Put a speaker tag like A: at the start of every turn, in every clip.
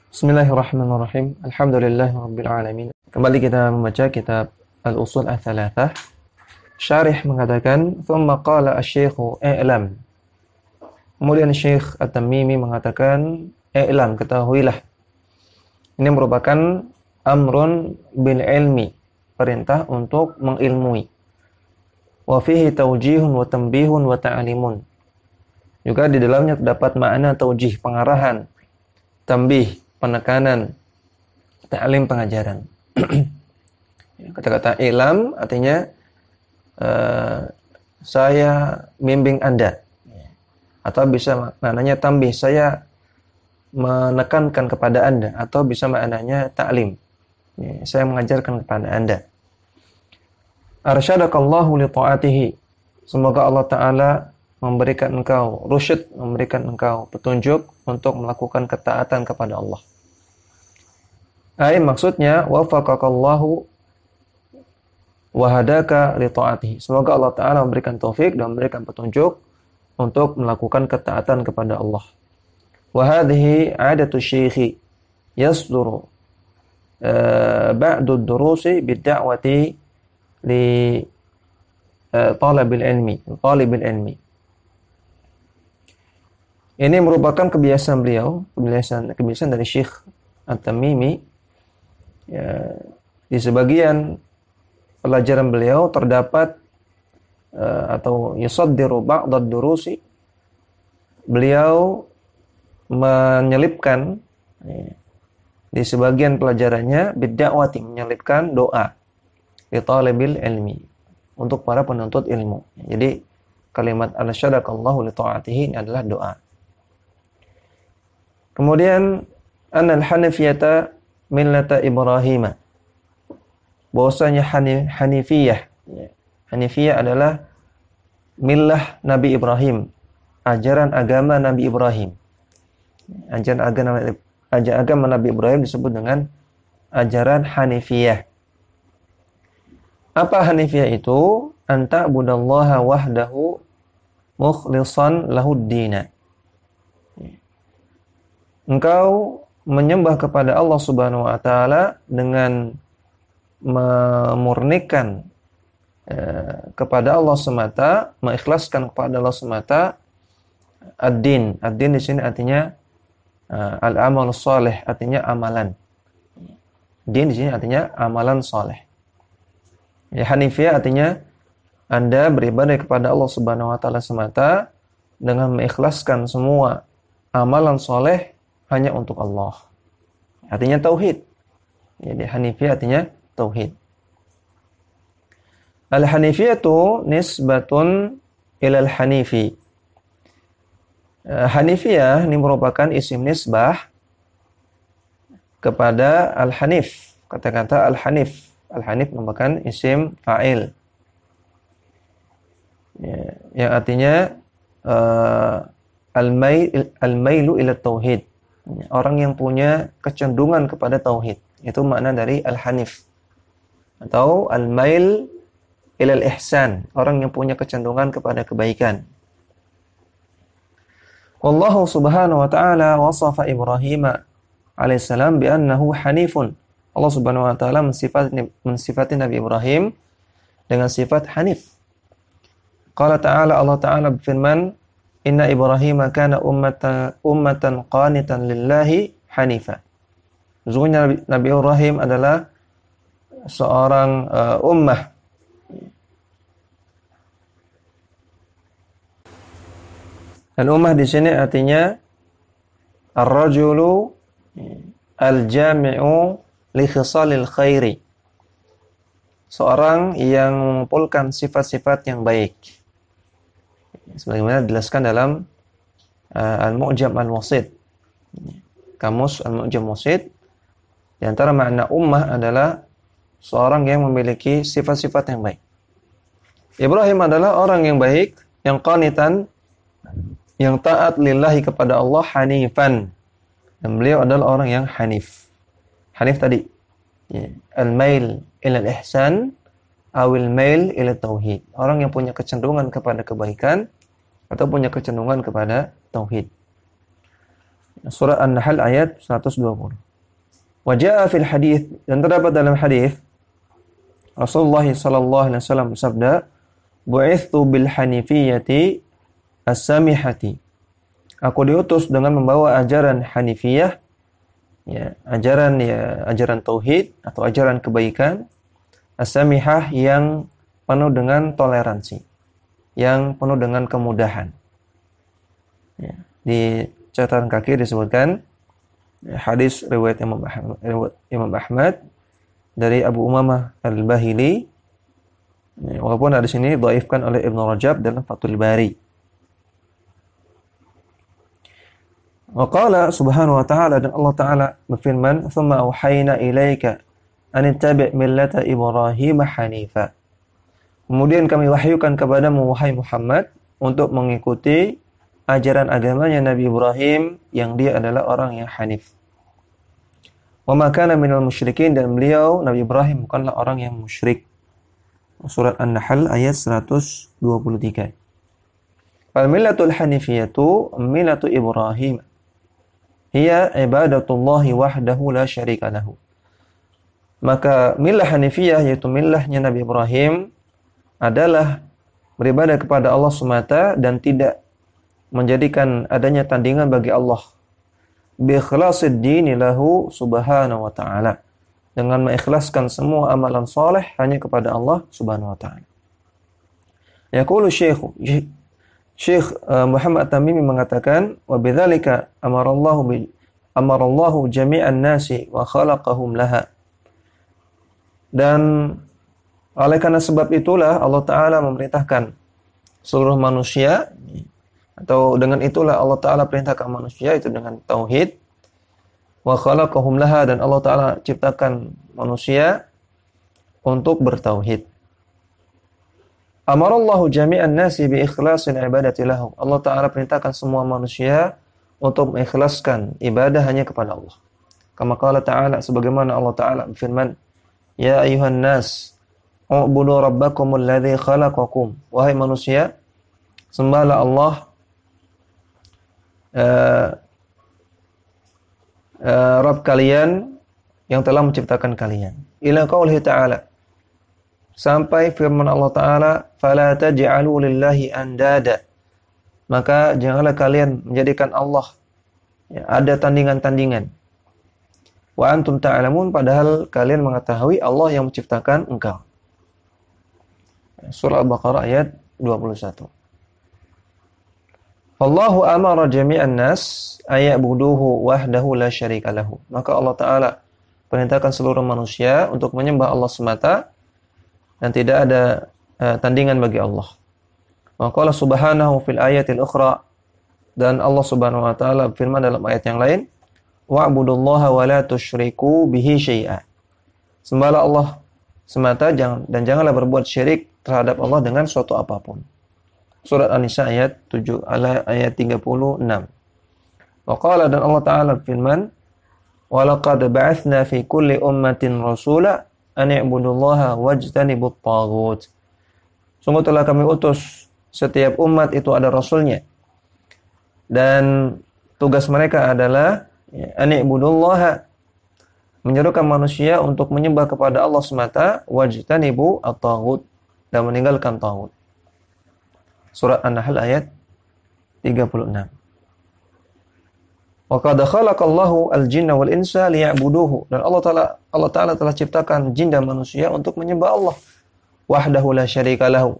A: Bismillahirrahmanirrahim. Alhamdulillahirabbil alamin. Kembali kita membaca kitab Al-Ushul Ats-Tsalatsah. Syarih mengatakan, "Tsumma qala asy-syaikhu i'lam." Kemudian Syekh At-Tamimi mengatakan, "I'lam, ketahuilah." Ini merupakan amrun bil ilmi, perintah untuk mengilmui. Wa fihi taujihun wa tanbihun wa ta'limun. Juga di dalamnya terdapat makna taujih, pengarahan, tanbih, penekanan, ta'lim, pengajaran. Kata-kata ilam artinya saya bimbing Anda. Atau bisa maknanya tanbih, saya menekankan kepada Anda. Atau bisa maknanya ta'lim, saya mengajarkan kepada Anda. Arsyadakallahu li ta'atihi. Semoga Allah Ta'ala memberikan engkau rusyid, memberikan engkau petunjuk untuk melakukan ketaatan kepada Allah. Maksudnya wafaqakallahu wa hadaka li ta'atihi. Semoga Allah Ta'ala memberikan taufik dan memberikan petunjuk untuk melakukan ketaatan kepada Allah. Wa hadhihi 'adatu syekhi yasduru ba'du ad-durusi bid-da'wati li talabil ilmi. Ini merupakan kebiasaan beliau, kebiasaan dari Syekh At-Tamimi. Di sebagian pelajaran beliau terdapat atau yusaddiru ba'dad durusi. Beliau menyelipkan di sebagian pelajarannya bid-da'wati, menyelipkan doa li talibil ilmi, untuk para penuntut ilmu. Jadi kalimat arsyadakallahu li ta'atihi ini adalah doa. Kemudian annal hanifiyata millata Ibrahim. Bahwasanya Hanifiyah. Hanifiyah adalah millah Nabi Ibrahim, ajaran agama Nabi Ibrahim. Ajaran agama Nabi Ibrahim disebut dengan ajaran Hanifiyah. Apa Hanifiyah itu? Anta budallaha wahdahu mukhlishan lahud-dina. Engkau menyembah kepada Allah Subhanahu wa taala dengan memurnikan kepada Allah semata, mengikhlaskan kepada Allah semata ad-din. Ad-din di sini artinya al-amal saleh, artinya amalan. Din di sini artinya amalan saleh. Ya, Hanifiyah artinya Anda beribadah kepada Allah Subhanahu wa taala semata dengan mengikhlaskan semua amalan saleh hanya untuk Allah. Artinya tauhid. Jadi Hanifiyah artinya tauhid. Al-Hanifiyatu nisbatun ilal Hanifi. Hanifiyah ini merupakan isim nisbah kepada Al-Hanif. Kata-kata Al-Hanif. Al-Hanif merupakan isim fa'il. Yang artinya al-mailu ila tauhid. Orang yang punya kecenderungan kepada tauhid. Itu makna dari Al-Hanif. Atau al-mail ilal ihsan, orang yang punya kecenderungan kepada kebaikan. Wallahu subhanahu wa ta'ala wasafa Ibrahim alaihissalam bi'annahu hanifun. Allah Subhanahu wa taala mensifati Nabi Ibrahim dengan sifat hanif. Qala ta'ala, Allah Ta'ala berfirman, "Inna Ibrahim kana ummatan qanitan lillahi hanifa." Sesungguhnya Nabi Ibrahim adalah seorang ummah. Dan ummah di sini artinya ar-rajulu al-jami'u li khisalil khairi. Seorang yang mengumpulkan sifat-sifat yang baik. Sebagaimana dijelaskan dalam Al-Mu'jam Al-Wasit. Kamus Al-Mu'jam Wasit. Di antara makna ummah adalah seorang yang memiliki sifat-sifat yang baik. Ibrahim adalah orang yang baik, yang qanitan, yang taat lillahi kepada Allah, hanifan. Dan beliau adalah orang yang hanif. Hanif tadi, al-mail ila al-ihsan, awil mail ila tauhid. Orang yang punya kecenderungan kepada kebaikan atau punya kecenderungan kepada tauhid. Surah An-Nahl ayat 120. Wa jaa fil hadits, dan terdapat dalam hadis Rasulullah sallallahu alaihi wasallam bersabda, "Bu'itsu bil hanifiyyati as-samihati." Aku diutus dengan membawa ajaran Hanifiyah, ajaran tauhid atau ajaran kebaikan, as-samihah yang penuh dengan toleransi, yang penuh dengan kemudahan. Ya, di catatan kaki disebutkan hadis riwayat Imam Ahmad dari Abu Umamah Al-Bahili, walaupun hadis ini dhaifkan oleh Ibnu Rajab dalam Fathul Bari. Wa qala subhanahu wa ta'ala, dan Allah Ta'ala berfirman, "Tsumma auhayna ilaika an ittabi' millata Ibrahim hanifa." Kemudian kami wahyukan kepadamu wahai Muhammad untuk mengikuti ajaran agamanya Nabi Ibrahim yang dia adalah orang yang hanif. Wa ma kana minal musyrikin, dan beliau Nabi Ibrahim bukanlah orang yang musyrik. Surat An-Nahl ayat 123. Al-millatul hanifiyatu millatu Ibrahim. Hiya ibadatullahi wahdahu la syarika lahu. Maka millah hanifiyah, yaitu millahnya Nabi Ibrahim, adalah beribadah kepada Allah semata dan tidak menjadikan adanya tandingan bagi Allah. Bi ikhlasid dini lahu subhanahu wa ta'ala, dengan mengikhlaskan semua amalan soleh hanya kepada Allah subhanahu wa ta'ala. Yaqulu Syekh Muhammad Tamimi mengatakan, wa bidzalika amarallahu jami'an nasi wa khalaqahum laha. Dan oleh karena sebab itulah Allah Ta'ala memerintahkan seluruh manusia, atau dengan itulah Allah Ta'ala perintahkan manusia itu dengan tauhid. Wa khalaqahum laha, dan Allah Ta'ala ciptakan manusia untuk bertauhid. Amarallahu jami'an nasi bi ikhlasin ibadati lahu. Allah Ta'ala perintahkan semua manusia untuk mengikhlaskan ibadah hanya kepada Allah. Kama qala Ta'ala, sebagaimana Allah Ta'ala berfirman, "Ya ayuhan nas, u'budu rabbakumul ladzi khalaqakum." Wahai manusia, sembahlah Allah Rabb kalian yang telah menciptakan kalian. Ila qaulihi ta'ala, sampai firman Allah Ta'ala, fala taj'alu lillahi andada. Maka janganlah kalian menjadikan Allah ada tandingan-tandingan. Wa antum ta'lamun, padahal kalian mengetahui Allah yang menciptakan engkau. Surah Al-Baqarah ayat 21. Allahu amara jami'an nas ayyabuduhu wahdahu la syarika lahu. Maka Allah Ta'ala perintahkan seluruh manusia untuk menyembah Allah semata dan tidak ada tandingan bagi Allah. Wa qala subhanahu fil ayatil ukhra, dan Allah Subhanahu wa Ta'ala firman dalam ayat yang lain, wa'budullaha wa la tusyriku bihi syai'a. Sembahlah Allah semata dan janganlah berbuat syirik terhadap Allah dengan suatu apapun. Surat An-Nisa ayat 36. Wa qala, dan Allah Ta'ala firman, wa laqad ba'atsna fi kulli ummatin rasula an i'budullaha wajtanibut taghut. Sungguh telah kami utus setiap umat itu ada rasulnya, dan tugas mereka adalah an i'budullaha, menyerukan manusia untuk menyembah kepada Allah semata, wajtanibu at-taghut, dan meninggalkan taghut. Surat An-Nahl ayat 36. Wa qad khalaqallahu al-jinna wal insa liya'buduhu, dan Allah Ta'ala telah ciptakan jin dan manusia untuk menyembah Allah wahdahu la syarika lahu,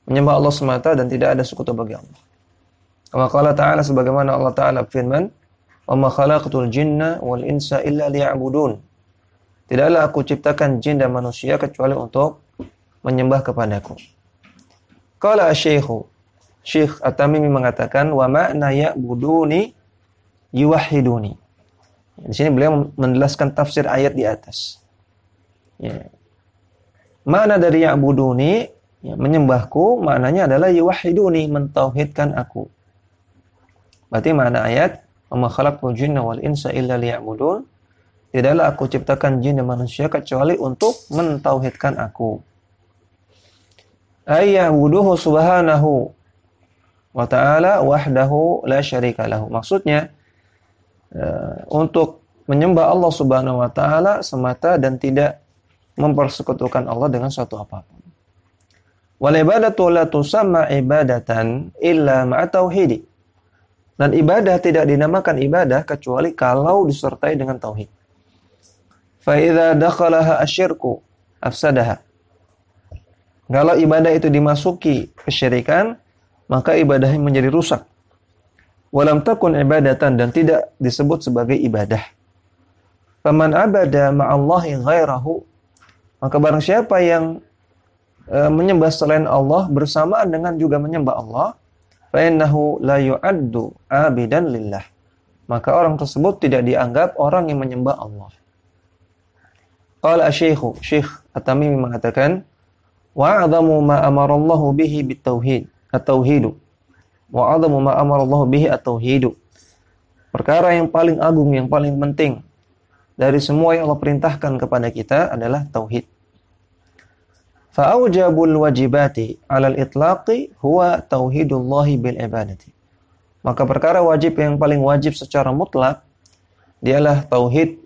A: menyembah Allah semata dan tidak ada sekutu bagi Allah. Kama qala Ta'ala, sebagaimana Allah Ta'ala firman, wa ma khalaqtul jinna wal insa illa liya'budun. Tidaklah aku ciptakan jin dan manusia kecuali untuk menyembah kepadaku. Qala Syekh At-Tamimi mengatakan, wa ma'na ya'buduni yuwahhiduni. Di sini beliau menjelaskan tafsir ayat di atas. Ya. Makna dari ya'buduni, menyembahku, maknanya adalah yuwahhiduni, mentauhidkan aku. Berarti makna ayat, wa ma khalaqtul jinna wal insa illa liya'budun, tidaklah aku ciptakan jin dan manusia kecuali untuk mentauhidkan aku. Ayyabuduhu subhanahu wa ta'ala wahdahu la syarika lahu. Maksudnya, untuk menyembah Allah Subhanahu wa taala semata dan tidak mempersekutukan Allah dengan suatu apapun. Wal ibadatu la tusamma ibadatan illa ma'a tauhid. Dan ibadah tidak dinamakan ibadah kecuali kalau disertai dengan tauhid. Fa idza dakhalaha asyirku afsadaha. Kalau ibadah itu dimasuki kesyirikan, maka ibadahnya menjadi rusak. Walam takun ibadatan, dan tidak disebut sebagai ibadah. Faman abada ma'allahi ghairahu, maka barang siapa yang menyembah selain Allah bersamaan dengan juga menyembah Allah, fa innahu la yu'addu abidan lillah, maka orang tersebut tidak dianggap orang yang menyembah Allah. Qala Syekh At-Tamimi mengatakan, wa'adhamu ma amarallahu bihi bitauhid, at-tauhidu. Wa'adhamu ma amarallahu bihi at-tauhidu. Perkara yang paling agung, yang paling penting dari semua yang Allah perintahkan kepada kita adalah tauhid. Fa'aujabul wajibati 'alal itlaqi huwa tauhidullahi bil ibadati. Maka perkara wajib yang paling wajib secara mutlak dialah tauhid,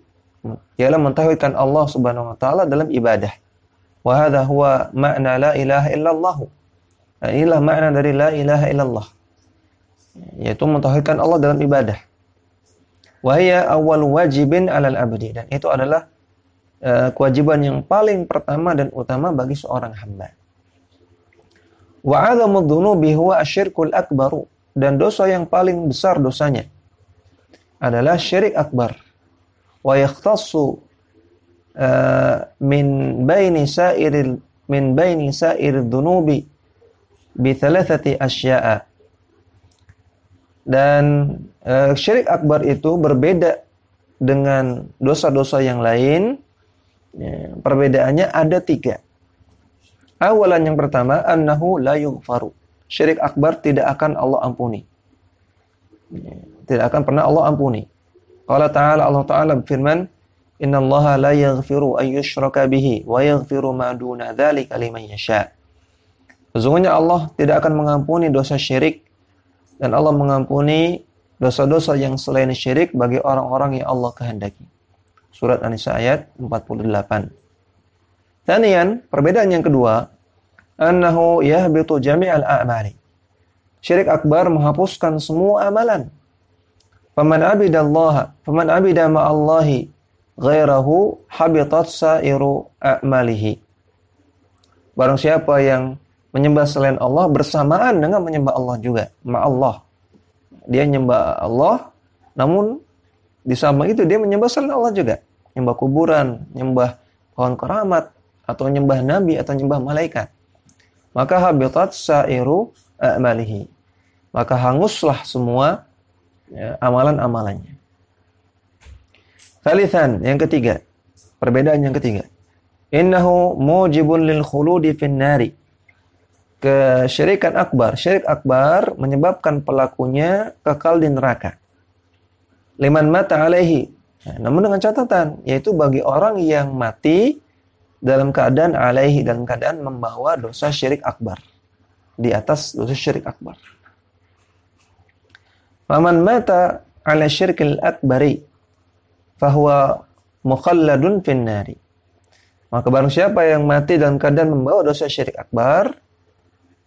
A: ialah mentauhidkan Allah Subhanahu wa taala dalam ibadah. Wa hadha huwa makna la ilaha illallah. Inilah makna dari la ilaha illallah, yaitu mentauhidkan Allah dalam ibadah. Wa hiya awwal wajibin 'alal abdi, dan itu adalah kewajiban yang paling pertama dan utama bagi seorang hamba. Wa 'azamud dzunubi huwa asyirkul akbaru, dan dosa yang paling besar dosanya adalah syirik akbar. Wa yakhtassu min baini sa'iril dzunubi bi thalathati asya'a. Dan syirik akbar itu berbeda dengan dosa-dosa yang lain. Perbedaannya ada 3. Awalan, yang pertama, annahu la yughfaru. Syirik akbar tidak akan Allah ampuni. Tidak akan pernah Allah ampuni. Allah Ta'ala berfirman, innallaha la yaghfiru an yushraka bihi wa yaghfiru ma duna dzalika liman yasha. Sesungguhnya Allah tidak akan mengampuni dosa syirik, dan Allah mengampuni dosa-dosa yang selain syirik bagi orang-orang yang Allah kehendaki. Surat An-Nisa ayat 48. Tsaniyan, perbedaan yang kedua, annahu yahbitu jami'al a'mali. Syirik akbar menghapuskan semua amalan. Faman abida ma'allahi ghairahu habitat sa'iru a'malihi. Barang siapa yang menyembah selain Allah bersamaan dengan menyembah Allah juga, ma'allah. Dia menyembah Allah, namun di samping itu dia menyembah selain Allah juga. Nyembah kuburan, nyembah pohon keramat, atau nyembah nabi, atau nyembah malaikat. Maka habitat sa'iru a'malihi. Maka hanguslah semua amalan-amalannya. Tsalitsan, yang ketiga. Perbedaan yang ketiga. Innahu mujibun lil khuludi fin nari. Kesyirikan akbar. Syirik akbar menyebabkan pelakunya kekal di neraka. Liman mata alaihi. Namun dengan catatan, yaitu bagi orang yang mati dalam keadaan alaihi, dalam keadaan membawa dosa syirik akbar, di atas dosa syirik akbar. Faman mata ala syirkil akbari fahuwa mukhalladun fin nari. Maka barang siapa yang mati dalam keadaan membawa dosa syirik akbar,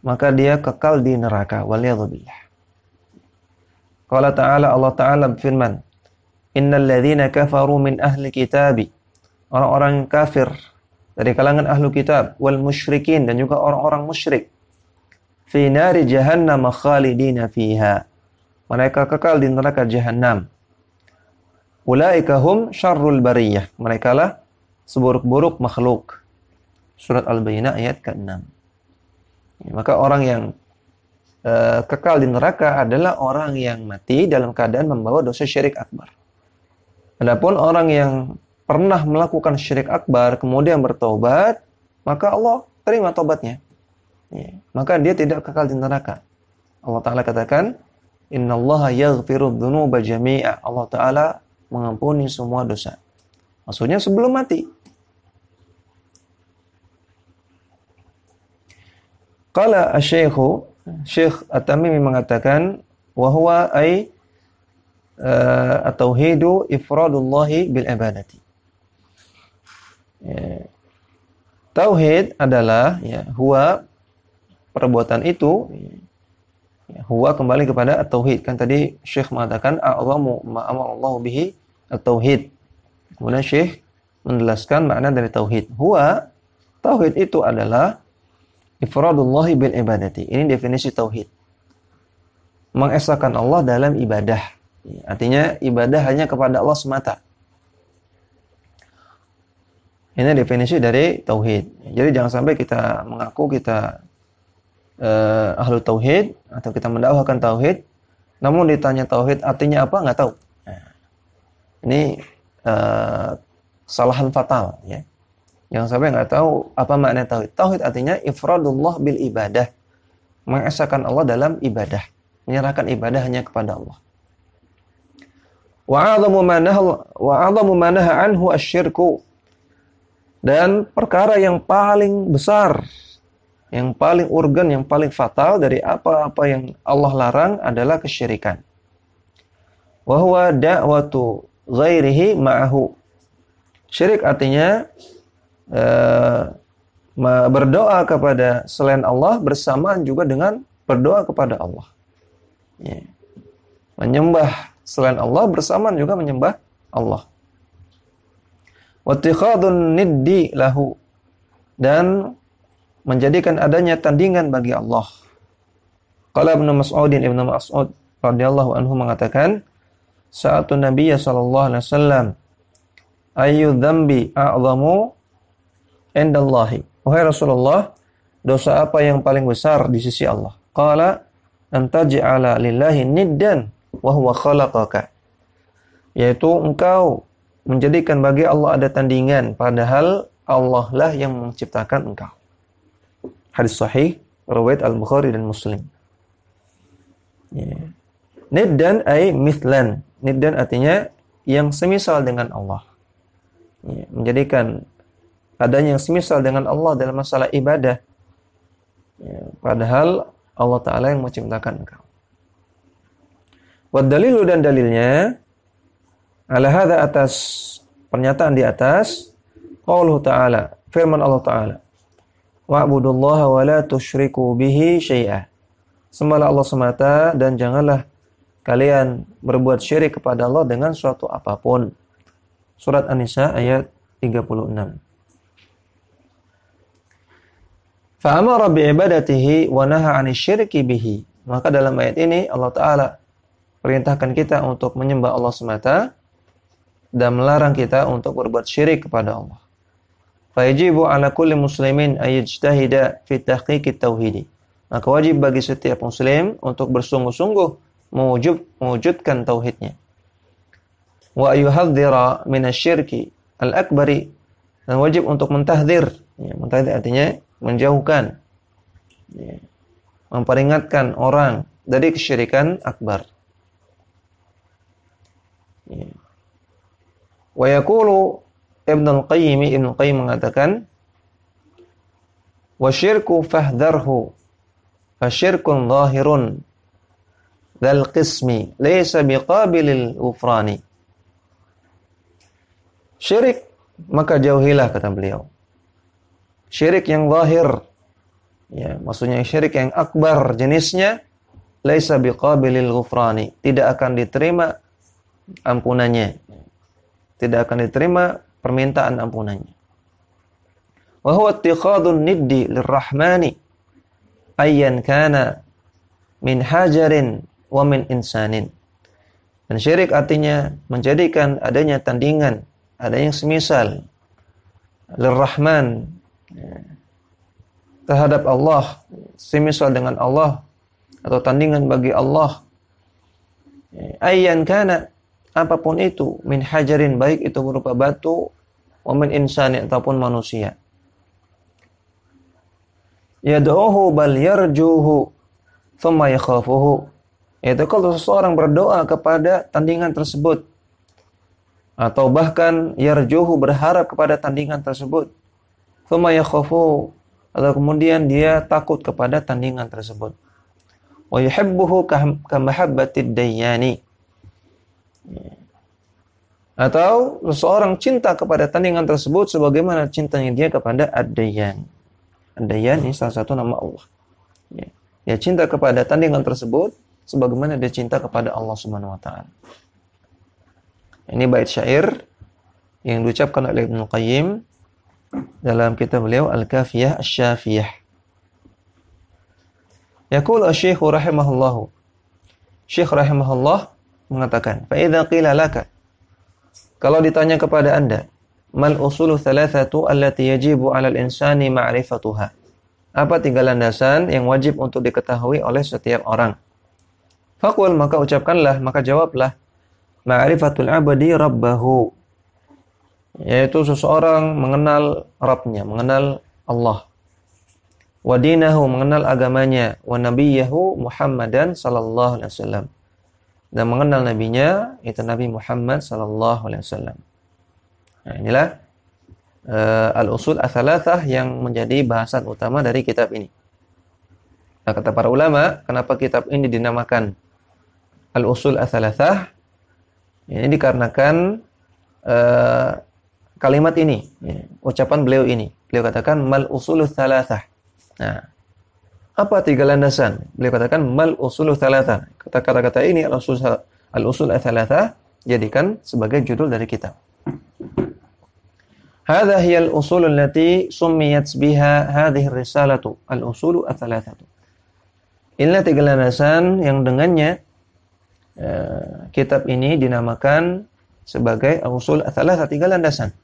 A: maka dia kekal di neraka. Waliyadzubillah. Qala ta'ala, Allah Ta'ala berfirman, innal ladzina kafaru min ahli kitabi, orang-orang kafir dari kalangan ahlu kitab, wal musyrikin, dan juga orang-orang musyrik, fi nari jahannam khalidina fiha, mereka kekal di neraka jahannam. Ulaika hum syarrul bariyah, mereka lah seburuk-buruk makhluk. Surat Al-Bayyinah ayat ke-6. Maka orang yang kekal di neraka adalah orang yang mati dalam keadaan membawa dosa syirik akbar. Adapun orang yang pernah melakukan syirik akbar kemudian bertobat, maka Allah terima tobatnya. Maka dia tidak kekal di neraka. Allah Ta'ala katakan, innallaha yaghfiru dzunuba jami'a. Allah Ta'ala mengampuni semua dosa. Maksudnya sebelum mati. Qala Syekh At-Tamimi mengatakan, wa huwa ay at-tauhidu ifradullahi bil ibadati. Ya. Tauhid adalah huwa perbuatan itu, huwa kembali kepada at-tauhid. Kan tadi Syekh mengatakan a'zamu ma amara Allah bihi at-tauhid. Kemudian Syekh menjelaskan makna dari tauhid. Huwa, tauhid itu adalah ifradullahi bil ibadati. Ini definisi tauhid. Mengesahkan Allah dalam ibadah. Artinya ibadah hanya kepada Allah semata. Ini definisi dari tauhid. Jadi jangan sampai kita mengaku kita ahlu tauhid atau kita mendakwahkan tauhid, namun ditanya tauhid artinya apa nggak tahu. Nah, ini kesalahan fatal, ya. Jangan sampai nggak tahu apa makna tauhid. Tauhid artinya ifradullah bil ibadah, mengesahkan Allah dalam ibadah, menyerahkan ibadah hanya kepada Allah. Wa 'adhamu ma naha anhu asyirku. Dan perkara yang paling besar, yang paling urgen, yang paling fatal dari apa-apa yang Allah larang adalah kesyirikan. Wa huwa da'watu ghairihi ma'ahu. Syirik artinya berdoa kepada selain Allah bersamaan juga dengan berdoa kepada Allah. Ya. Menyembah selain Allah bersamaan juga menyembah Allah. Wattikhadun niddi lahu, dan menjadikan adanya tandingan bagi Allah. Qala Ibnu Mas'ud radhiyallahu anhu mengatakan, sa'atu Nabiy sallallahu alaihi wasallam, ayyu dzambi a'zamu indallahi. Wahai Rasulullah, dosa apa yang paling besar di sisi Allah? Qala an taj'ala lillahi niddan wa huwa khalaqaka. Yaitu engkau menjadikan bagi Allah ada tandingan, padahal Allah lah yang menciptakan engkau. Hadis sahih riwayat Al-Bukhari dan Muslim. Ya. Niddan ay mithlan. Niddan artinya yang semisal dengan Allah. Ya. Menjadikan adanya yang semisal dengan Allah dalam masalah ibadah. Ya. Padahal Allah Ta'ala yang menciptakan engkau. Wad dalilu, dan dalilnya ala hadza, atas pernyataan di atas, qauluhu ta'ala, firman Allah Ta'ala, wa'budullaha wa la tusyriku bihi syai'a. Sembahlah Allah semata dan janganlah kalian berbuat syirik kepada Allah dengan suatu apapun. Surat An-Nisa ayat 36. Fa'amara bi'ibadatihi wa naha 'anil syirki bihi. Maka dalam ayat ini Allah Ta'ala perintahkan kita untuk menyembah Allah semata dan melarang kita untuk berbuat syirik kepada Allah. Fayajibu ala kulli muslimin ayyajtahida fi tahqiqit tauhid. Maka wajib bagi setiap muslim untuk bersungguh-sungguh mewujudkan tauhidnya. Wa ayyuhadzira minasyirki al-akbari, dan wajib untuk mentahdzir. Ya, mentahdzir artinya menjauhkan, ya, memperingatkan orang dari kesyirikan akbar. Ya. Wa yaqulu Ibnu Qayyim mengatakan, wa syirku fahdharhu fasyirkun zahirun dzal qismi laysa biqabilil ghufrani. Syirik maka jauhilah, kata beliau. Syirik yang zahir, ya, maksudnya syirik yang akbar jenisnya, laysa biqabilil ghufrani, tidak akan diterima ampunannya. Tidak akan diterima permintaan ampunannya. Wa huwa ittikhadun niddi lirrahmani ayyan kana min hajarin wa min insanin. Dan syirik artinya menjadikan adanya tandingan, ada yang semisal lirrahman, terhadap Allah, semisal dengan Allah atau tandingan bagi Allah. Ayyan kana, apapun itu, min hajarin, baik itu berupa batu, wa min insani, ataupun manusia. Yad'uhu bal yarjuhu thumma yakhafuhu. Yaitu kalau seseorang berdoa kepada tandingan tersebut, atau bahkan yarjuhu, berharap kepada tandingan tersebut, thumma yakhafuhu, atau kemudian dia takut kepada tandingan tersebut. Wa yuhibbuhu kamahabbatid dayyani. Atau seseorang cinta kepada tandingan tersebut sebagaimana cintanya dia kepada ad-dayyan. Ad-dayyan ini salah satu nama Allah. Dia cinta kepada tandingan tersebut sebagaimana dia cinta kepada Allah Subhanahu wa taala. Ini bait syair yang diucapkan oleh Ibnu Qayyim dalam kitab beliau Al-Kafiyah Asy-Syafiyah. Yaqul asy-Syaikh rahimahullah. Syekh rahimahullah mengatakan, "Fa idza qila laka" kalau ditanya kepada Anda, "Mal usulu thalathatu allati yajibu 'alal insani ma'rifatuha?" Apa 3 landasan yang wajib untuk diketahui oleh setiap orang? Faqul, maka ucapkanlah, maka jawablah, ma'rifatul 'abdi rabbahu, yaitu seseorang mengenal Rabbnya, mengenal Allah. Wa dinahu, mengenal agamanya, wa nabiyahu Muhammadan sallallahu alaihi wasallam, dan mengenal nabinya itu Nabi Muhammad sallallahu alaihi wasallam. Nah, inilah al-usul ats-tsalatsah yang menjadi bahasan utama dari kitab ini. Nah, kata para ulama, kenapa kitab ini dinamakan al-usul ats-tsalatsah? Ini dikarenakan kalimat ini, ucapan beliau ini. Beliau katakan mal usulul tsalatsah. Nah, apa 3 landasan? Beliau katakan mal usulul tsalatsah. Kata-kata ini al-usul ats-tsalatsah jadikan sebagai judul dari kitab. Hadza hiya al-usul allati summiyat biha hadhihi ar-risalatu al-usul ats-tsalatsah. Inilah 3 landasan yang dengannya kitab ini dinamakan sebagai al-usul ats-tsalatsah, 3 landasan.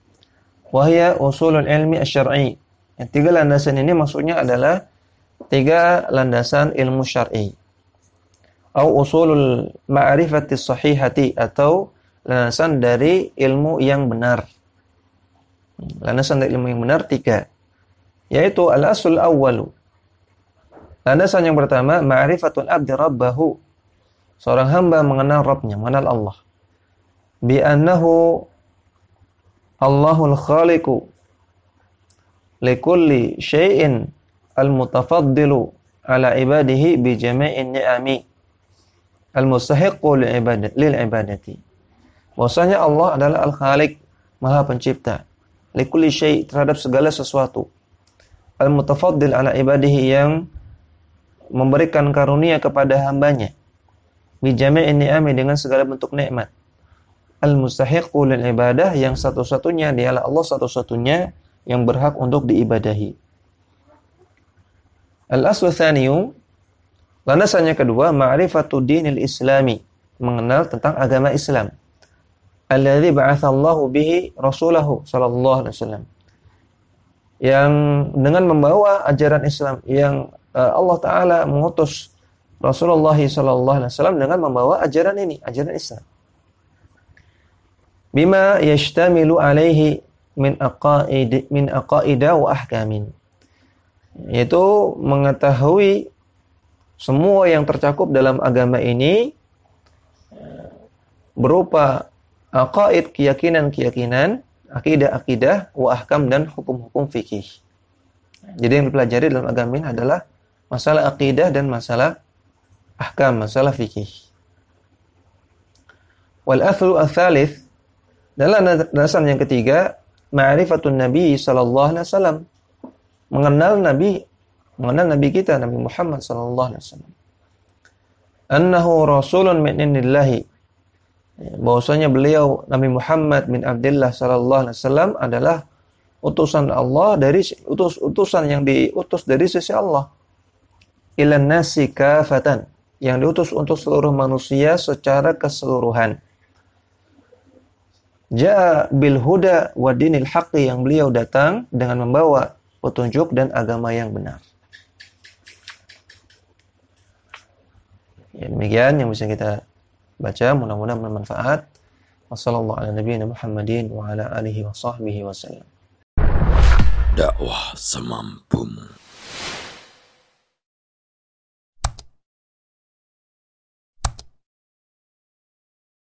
A: Wa hiya usulul ilmi asy-syar'i. Yang 3 landasan ini maksudnya adalah 3 landasan ilmu syar'i. Au usulul ma'rifati sahihati, atau landasan dari ilmu yang benar. Landasan dari ilmu yang benar 3. Yaitu al-aslul awwalu. Landasan yang pertama, ma'rifatul abdi rabbahu. Seorang hamba mengenal Rabbnya, mengenal Allah. Bi annahu Allahul khaliqu likulli syai'in al-mutafaddilu ala ibadihi bi jami'in ni'ami al-mustahiqqu lil ibadati. Bahwasanya Allah adalah al-khaliq, maha pencipta, likulli syai', terhadap segala sesuatu, al-mutafaddil ala ibadihi, yang memberikan karunia kepada hambanya, bi jami'in ni'ami, dengan segala bentuk nikmat, al-mustahiqqu lil ibadah, yang satu-satunya dialah Allah, satu-satunya yang berhak untuk diibadahi. Al-aslu tsaniyu, landasannya kedua, ma'rifatu dinil islami, mengenal tentang agama Islam. Alladzi ba'atsallahu bihi rasulahu sallallahu alaihi wasallam, yang dengan membawa ajaran Islam, yang Allah taala mengutus Rasulullah sallallahu alaihi wasallam dengan membawa ajaran ini, ajaran Islam. Bima yashtamilu alaihi min aqaida wa ahkamin, yaitu mengetahui semua yang tercakup dalam agama ini berupa aqaid, keyakinan-keyakinan, akidah-akidah, wa ahkam, dan hukum-hukum fikih. Jadi yang dipelajari dalam agama ini adalah masalah akidah dan masalah ahkam, masalah fikih. Wal athlu ats-tsalits, dan landasan yang ketiga, ma'rifatun Nabi sallallahu alaihi wasallam, mengenal Nabi kita, Nabi Muhammad sallallahu alaihi wasallam. Annahu rasulun min indillahi, bahwasanya beliau Nabi Muhammad bin Abdullah sallallahu alaihi wasallam adalah utusan Allah, dari utusan yang diutus dari sisi Allah. Ilan nasi kafatan, yang diutus untuk seluruh manusia secara keseluruhan. Ja'a bil huda wa dinil haqqi, yang beliau datang dengan membawa petunjuk dan agama yang benar. Ya, demikian yang bisa kita baca, mudah-mudahan bermanfaat. Wassallallahu ala nabiyina Muhammadin wa ala alihi wa sahbihi wasallam.
B: Dakwah semampumu.